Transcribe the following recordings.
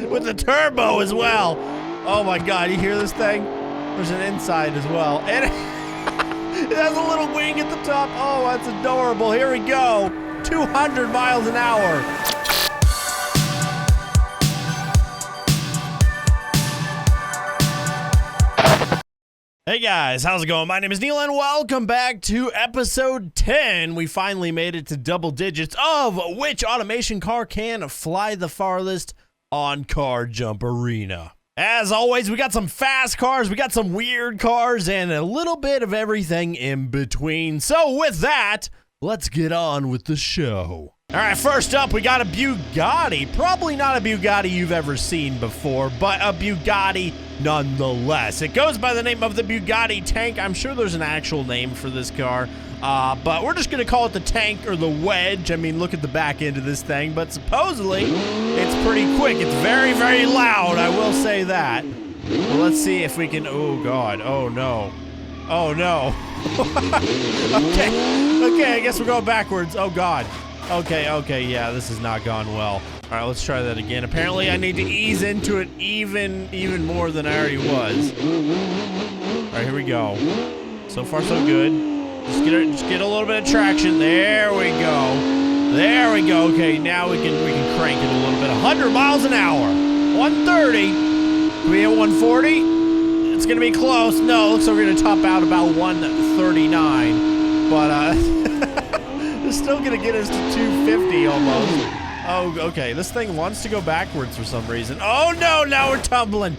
with the turbo as well. Oh my God, you hear this thing? There's an inside as well. And it has a little wing at the top. Oh, that's adorable. Here we go. 200 miles an hour. Hey guys, how's it going? My name is Neil and welcome back to episode 10. We finally made it to double digits of which automation car can fly the farthest on Car Jump Arena. As always, we got some fast cars, we got some weird cars, and a little bit of everything in between. So with that, let's get on with the show. All right, first up, we got a Beaut Gotti. Probably not a Beaut Gotti you've ever seen before, but a Beaut Gotti nonetheless. It goes by the name of the Beaut Gotti Tank. I'm sure there's an actual name for this car, but we're just going to call it the Tank or the Wedge. I mean, look at the back end of this thing, but supposedly it's pretty quick. It's very, very loud, I will say that. Well, let's see if we can... Oh, God. Oh, no. Oh, no. Okay, I guess we're going backwards. Oh, God. Okay, yeah, this has not gone well. All right, let's try that again. Apparently, I need to ease into it even more than I already was. All right, here we go. So far, so good. Just get a little bit of traction. There we go. There we go. Okay, now we can crank it a little bit. 100 miles an hour. 130. Can we hit 140? It's gonna be close. No, it looks like we're gonna top out about 139. But it's still gonna get us to 250 almost. Oh, okay. This thing wants to go backwards for some reason. Oh no, now we're tumbling.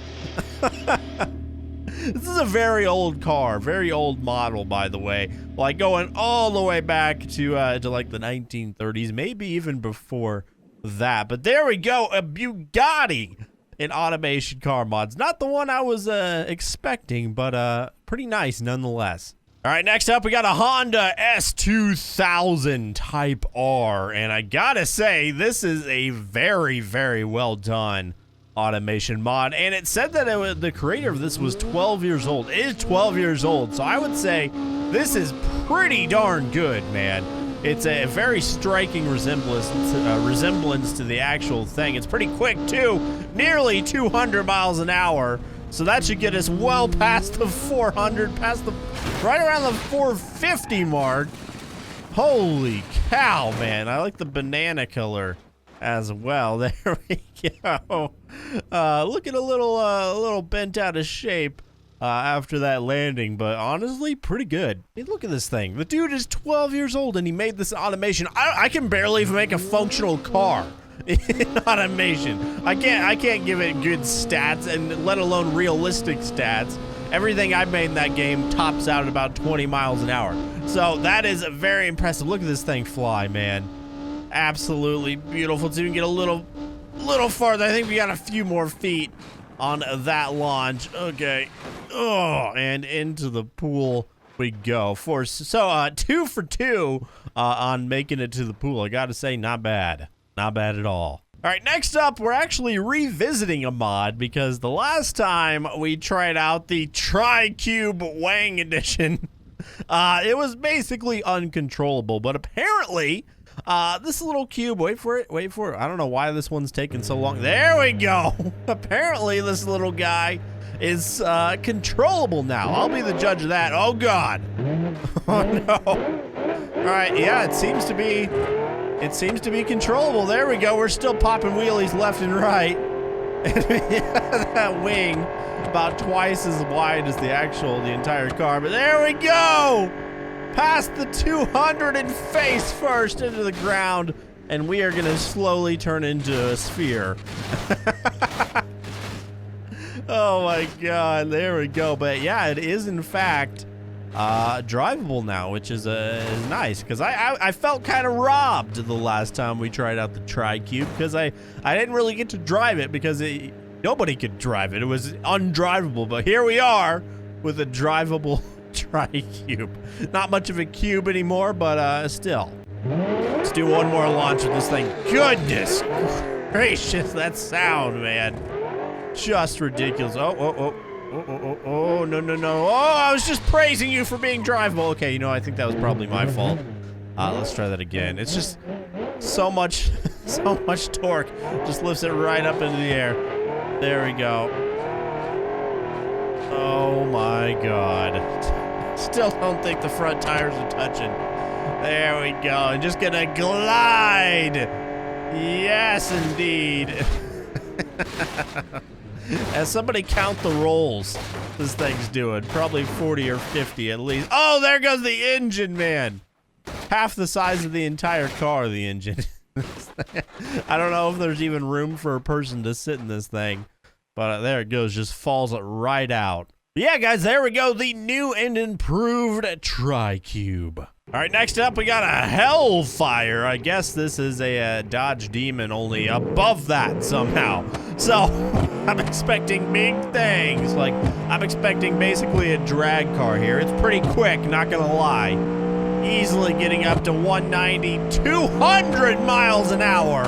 This is a very old car, very old model, by the way. Like going all the way back to like the 1930s, maybe even before that. But there we go, a Beaut Gotti in automation car mods. Not the one I was expecting, but pretty nice nonetheless. All right, next up, we got a Honda S2000 Type R, and I gotta say, this is a very, very well done automation mod, and it said that the creator of this was 12 years old. It is 12 years old, so I would say this is pretty darn good, man. It's a very striking resemblance to the actual thing. It's pretty quick, too, nearly 200 miles an hour. So that should get us well past the 400, right around the 450 mark. Holy cow, man. I like the banana color as well. There we go. Looking a little bent out of shape after that landing, but honestly, pretty good. I mean, look at this thing. The dude is 12 years old and he made this automation. I can barely even make a functional car in automation. I can't give it good stats, and let alone realistic stats. Everything I've made in that game tops out at about 20 miles an hour. So that is very impressive. Look at this thing fly, man. Absolutely beautiful. So we can get a little farther. I think we got a few more feet on that launch. Okay. Oh, and into the pool we go. So 2 for 2 on making it to the pool. I gotta say, not bad. Not bad at all. All right, next up, we're actually revisiting a mod because the last time we tried out the TriCube Wang edition, it was basically uncontrollable. But apparently, this little cube, wait for it. I don't know why this one's taking so long. There we go. Apparently, this little guy is controllable now. I'll be the judge of that. Oh, God. Oh, no. All right, yeah, it seems to be controllable. There we go. We're still popping wheelies left and right. That wing about twice as wide as the entire car. But there we go. Past the 200 and face first into the ground. And we are going to slowly turn into a sphere. Oh my God. There we go. But yeah, it is in fact drivable now, which is nice, because I felt kind of robbed the last time we tried out the TriCube, because I didn't really get to drive it because nobody could drive it. It was undrivable, but here we are with a drivable TriCube. Not much of a cube anymore, but still. Let's do one more launch with this thing. Goodness gracious, that sound, man. Just ridiculous. Oh, no. Oh, I was just praising you for being drivable. Okay, I think that was probably my fault. Let's try that again. It's just so much So much torque. Just lifts it right up into the air. There we go. Oh my God. Still don't think the front tires are touching. There we go. I'm just gonna glide. Yes, indeed. As somebody count the rolls this thing's doing. Probably 40 or 50 at least. Oh, there goes the engine, man. Half the size of the entire car, the engine. I don't know if there's even room for a person to sit in this thing. But there it goes. Just falls right out. Yeah, guys, there we go. The new and improved TriCube. All right, next up, we got a Hellfire. I guess this is a Dodge Demon, only above that somehow. So, I'm expecting big things. Like, I'm expecting basically a drag car here. It's pretty quick, not gonna lie. Easily getting up to 190, 200 miles an hour.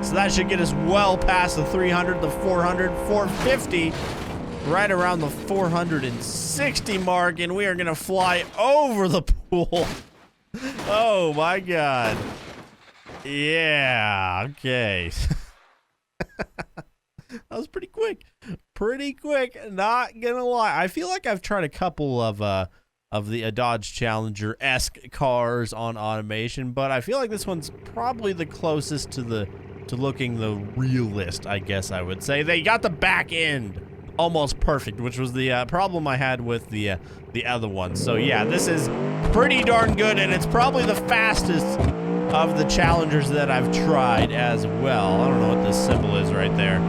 So that should get us well past the 300, the 400, 450. Right around the 460 mark, and we are gonna fly over the pool. Oh my God. Yeah, okay. That was pretty quick. Pretty quick, not gonna lie. I feel like I've tried a couple of the Dodge Challenger-esque cars on automation, but I feel like this one's probably the closest to looking the realist, I guess I would say. They got the back end almost perfect, which was the problem I had with the other one. So yeah, this is pretty darn good, and it's probably the fastest of the Challengers that I've tried as well. I don't know what this symbol is right there.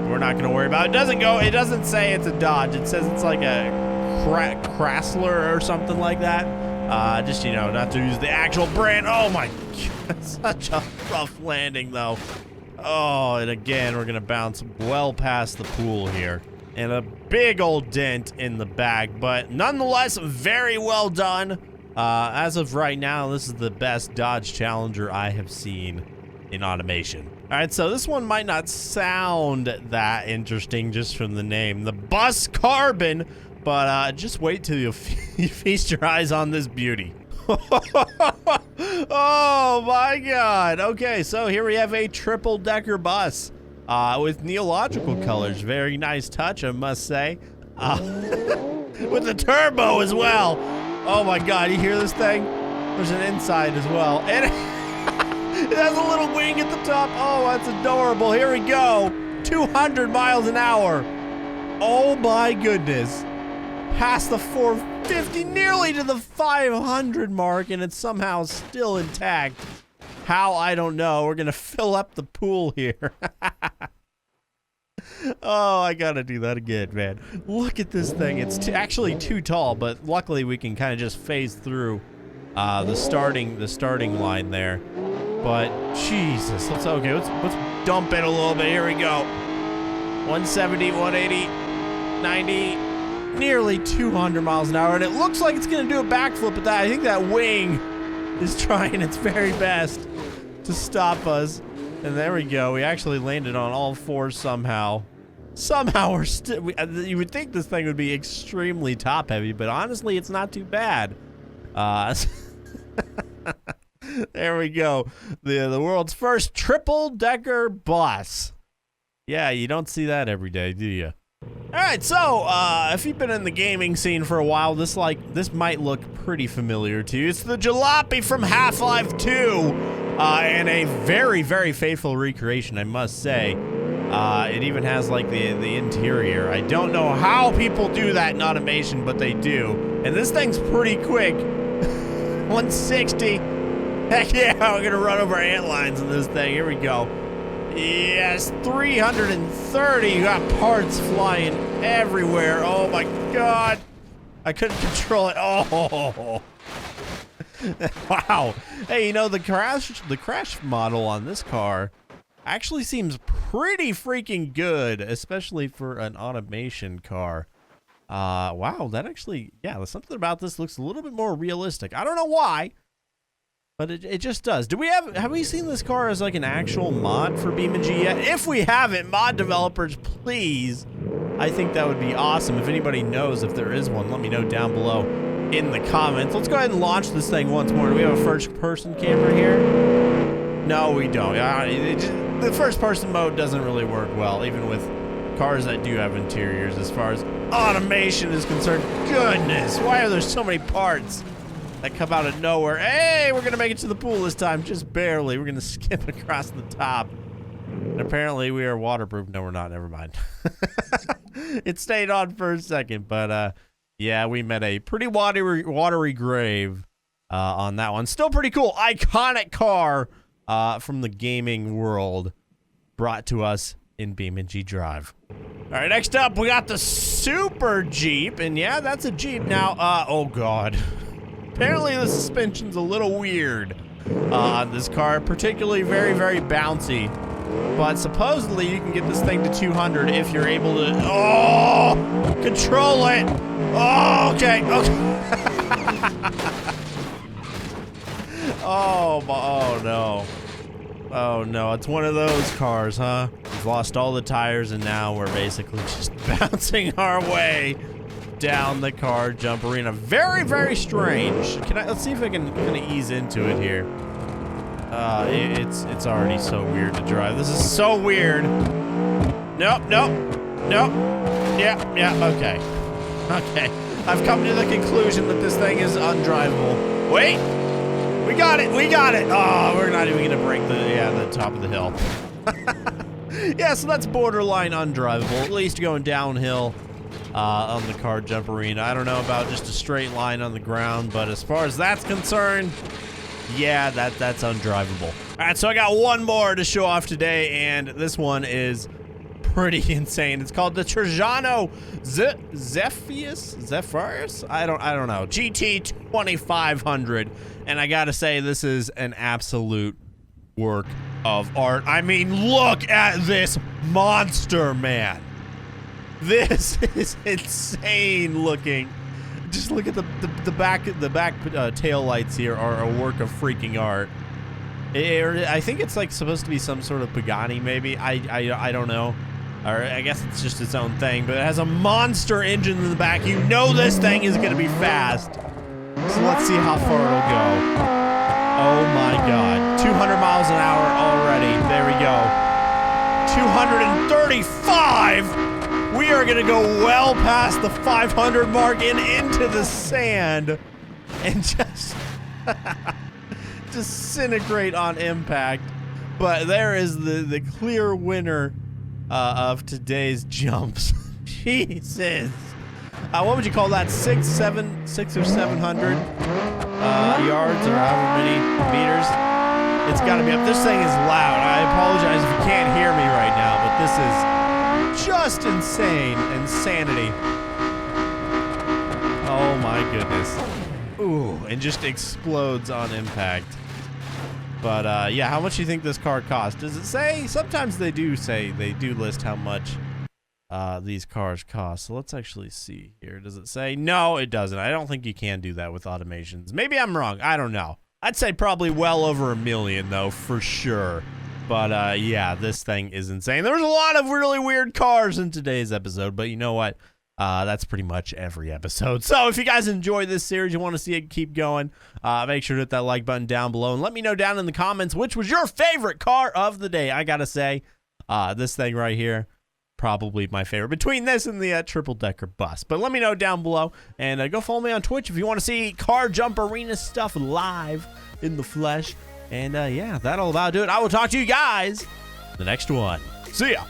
We're not gonna worry about it. It doesn't say it's a Dodge. It says it's like a Chrysler or something like that. Just, you know, not to use the actual brand. Oh my God, such a rough landing though. Oh, and again, we're gonna bounce well past the pool here. And a big old dent in the back, but nonetheless, very well done. As of right now, this is the best Dodge Challenger I have seen in automation. All right, so this one might not sound that interesting just from the name, the Bus Carbon, but just wait till you feast your eyes on this beauty. Oh my God. Okay, so here we have a triple-decker bus. With Neilogical colors. Very nice touch, I must say. With the turbo as well. Oh my God, you hear this thing? There's an inside as well. And it has a little wing at the top. Oh, that's adorable. Here we go. 200 miles an hour. Oh my goodness. Past the 450, nearly to the 500 mark, and it's somehow still intact. How, I don't know. We're gonna fill up the pool here. Oh, I gotta do that again, man. Look at this thing. It's actually too tall, but luckily we can kind of just phase through the starting line there. But Jesus, let's dump it a little bit. Here we go. 170, 180, 90, nearly 200 miles an hour, and it looks like it's gonna do a backflip at that. I think that wing is trying its very best to stop us. And there we go. We actually landed on all fours somehow. Somehow we're still... you would think this thing would be extremely top heavy, but honestly, it's not too bad. There we go. The world's first triple-decker bus. Yeah, you don't see that every day, do you? Alright, so, if you've been in the gaming scene for a while, this might look pretty familiar to you. It's the Jalopy from Half-Life 2, and a very, very faithful recreation, I must say. It even has, like, the interior. I don't know how people do that in automation, but they do. And this thing's pretty quick. 160. Heck yeah, we're gonna run over ant lines in this thing. Here we go. Yes, 330. You got parts flying everywhere. Oh my God. I couldn't control it. Oh. Wow. Hey, you know, the crash model on this car actually seems pretty freaking good, especially for an automation car. Wow, that actually, yeah, something about this looks a little bit more realistic. I don't know why, but it just does. Have we seen this car as like an actual mod for BeamNG yet? If we haven't, mod developers, please. I think that would be awesome. If anybody knows if there is one, let me know down below in the comments. Let's go ahead and launch this thing once more. Do we have a first-person camera here? No, we don't. The first-person mode doesn't really work well, even with cars that do have interiors as far as automation is concerned. Goodness, why are there so many parts that come out of nowhere? Hey, we're gonna make it to the pool this time, just barely. We're gonna skip across the top. And apparently we are waterproof. No, we're not. Never mind. It stayed on for a second, but yeah, we met a pretty watery grave on that one. Still pretty cool. Iconic car from the gaming world brought to us in BeamNG Drive. All right, next up, we got the Super Jeep. And yeah, that's a Jeep. Now, oh God. Apparently the suspension's a little weird on this car, particularly very, very bouncy. But supposedly you can get this thing to 200 if you're able to, control it. Oh, okay. Oh no. Oh no, it's one of those cars, huh? We've lost all the tires and now we're basically just bouncing our way down the car jump arena. Very, very strange. Let's see if I can kind of ease into it here. It's already so weird to drive. This is so weird. Nope. Yeah, okay. Okay. I've come to the conclusion that this thing is undrivable. Wait! We got it! Oh, we're not even gonna break the top of the hill. Yeah, so that's borderline undrivable, at least going downhill on the car jump arena. I don't know about just a straight line on the ground, but as far as that's concerned, yeah, that's undrivable. All right, so I got one more to show off today, and this one is pretty insane. It's called the Trojan Zephyrus? I don't know. GT 2500. And I gotta say, this is an absolute work of art. I mean, look at this monster, man. This is insane looking. Just look at the back tail lights here are a work of freaking art. I think it's like supposed to be some sort of Beaut Gotti, maybe. I don't know. Or I guess it's just its own thing, but it has a monster engine in the back. You know this thing is gonna be fast. So let's see how far it'll go. Oh my God, 200 miles an hour already. There we go. 235. We are gonna go well past the 500 mark and into the sand and just disintegrate on impact. But there is the clear winner of today's jumps. Jesus. What would you call that? 600 or 700 yards or however many meters? It's got to be up. This thing is loud. I apologize if you can't hear me right now, but this is just insane. Insanity. Oh my goodness. Ooh, and just explodes on impact. But yeah, how much do you think this car cost? Does it say? Sometimes they do say, they do list how much these cars cost. So let's actually see here. Does it say? No, it doesn't. I don't think you can do that with automations. Maybe I'm wrong. I don't know. I'd say probably well over $1 million though, for sure. But yeah, this thing is insane. There was a lot of really weird cars in today's episode, but you know what? That's pretty much every episode. So if you guys enjoy this series, you want to see it keep going, make sure to hit that like button down below and let me know down in the comments which was your favorite car of the day. I gotta say, this thing right here, probably my favorite between this and the triple-decker bus. But let me know down below, and go follow me on Twitch if you want to see car jump arena stuff live in the flesh. And yeah, that'll about do it. I will talk to you guys in the next one. See ya.